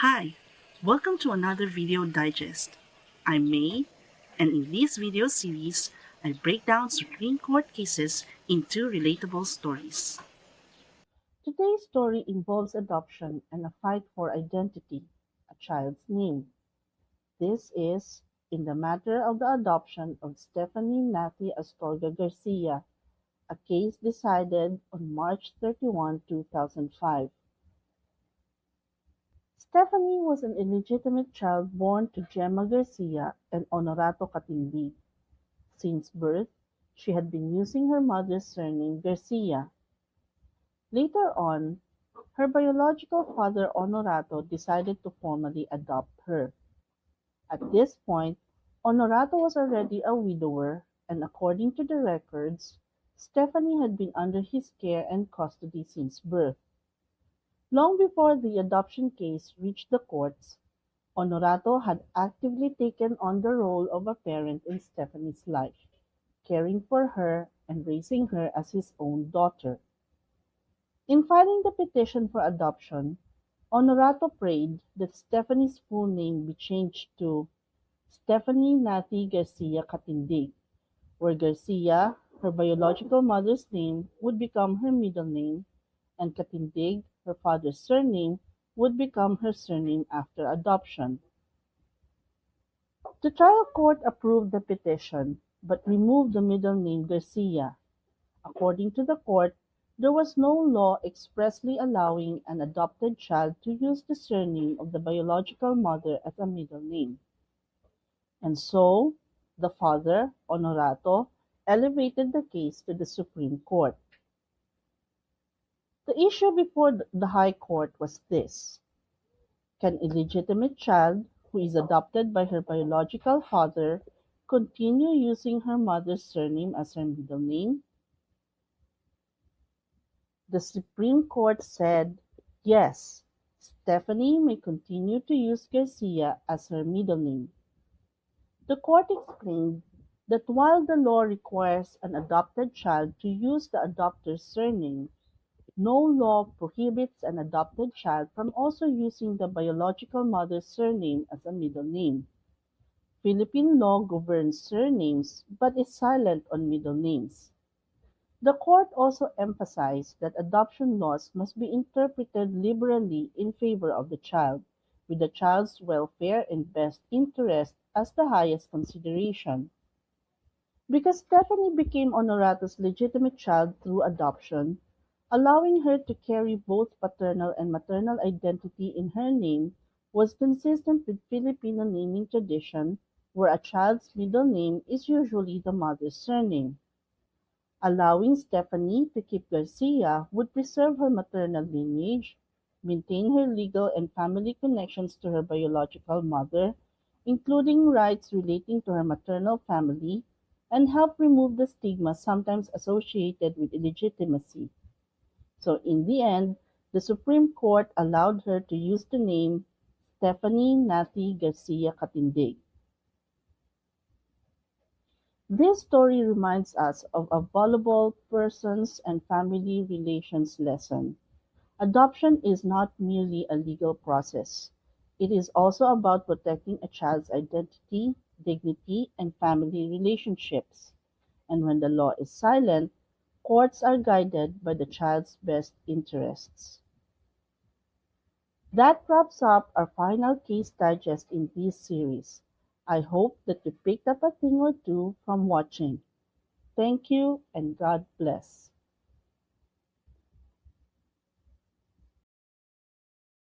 Hi, welcome to another video digest. I'm May, and in this video series, I break down Supreme Court cases into relatable stories. Today's story involves adoption and a fight for identity, a child's name. This is in the matter of the adoption of Stephanie Nathy Astorga Garcia, a case decided on March 31, 2005. Stephanie was an illegitimate child born to Gemma Garcia and Honorato Catindi. Since birth, she had been using her mother's surname Garcia. Later on, her biological father Honorato decided to formally adopt her. At this point, Honorato was already a widower, and according to the records, Stephanie had been under his care and custody since birth. Long before the adoption case reached the courts, Honorato had actively taken on the role of a parent in Stephanie's life, caring for her and raising her as his own daughter. In filing the petition for adoption, Honorato prayed that Stephanie's full name be changed to Stephanie Nathy Garcia Catindig, where Garcia, her biological mother's name, would become her middle name, and Catindig, her father's surname, would become her surname after adoption. The trial court approved the petition, but removed the middle name Garcia. According to the court, there was no law expressly allowing an adopted child to use the surname of the biological mother as a middle name. And so, the father, Honorato, elevated the case to the Supreme Court. The issue before the High Court was this: can a legitimate child, who is adopted by her biological father, continue using her mother's surname as her middle name? The Supreme Court said, yes, Stephanie may continue to use Garcia as her middle name. The court explained that while the law requires an adopted child to use the adopter's surname, no law prohibits an adopted child from also using the biological mother's surname as a middle name. Philippine law governs surnames but is silent on middle names. The court also emphasized that adoption laws must be interpreted liberally in favor of the child, with the child's welfare and best interest as the highest consideration. Because Stephanie became Honorato's legitimate child through adoption, allowing her to carry both paternal and maternal identity in her name was consistent with Filipino naming tradition, where a child's middle name is usually the mother's surname. Allowing Stephanie to keep Garcia would preserve her maternal lineage, maintain her legal and family connections to her biological mother, including rights relating to her maternal family, and help remove the stigma sometimes associated with illegitimacy. So in the end, the Supreme Court allowed her to use the name Stephanie Nathy Garcia Catindig. This story reminds us of a valuable persons and family relations lesson. Adoption is not merely a legal process. It is also about protecting a child's identity, dignity, and family relationships. And when the law is silent, courts are guided by the child's best interests. That wraps up our final case digest in this series. I hope that you picked up a thing or two from watching. Thank you and God bless.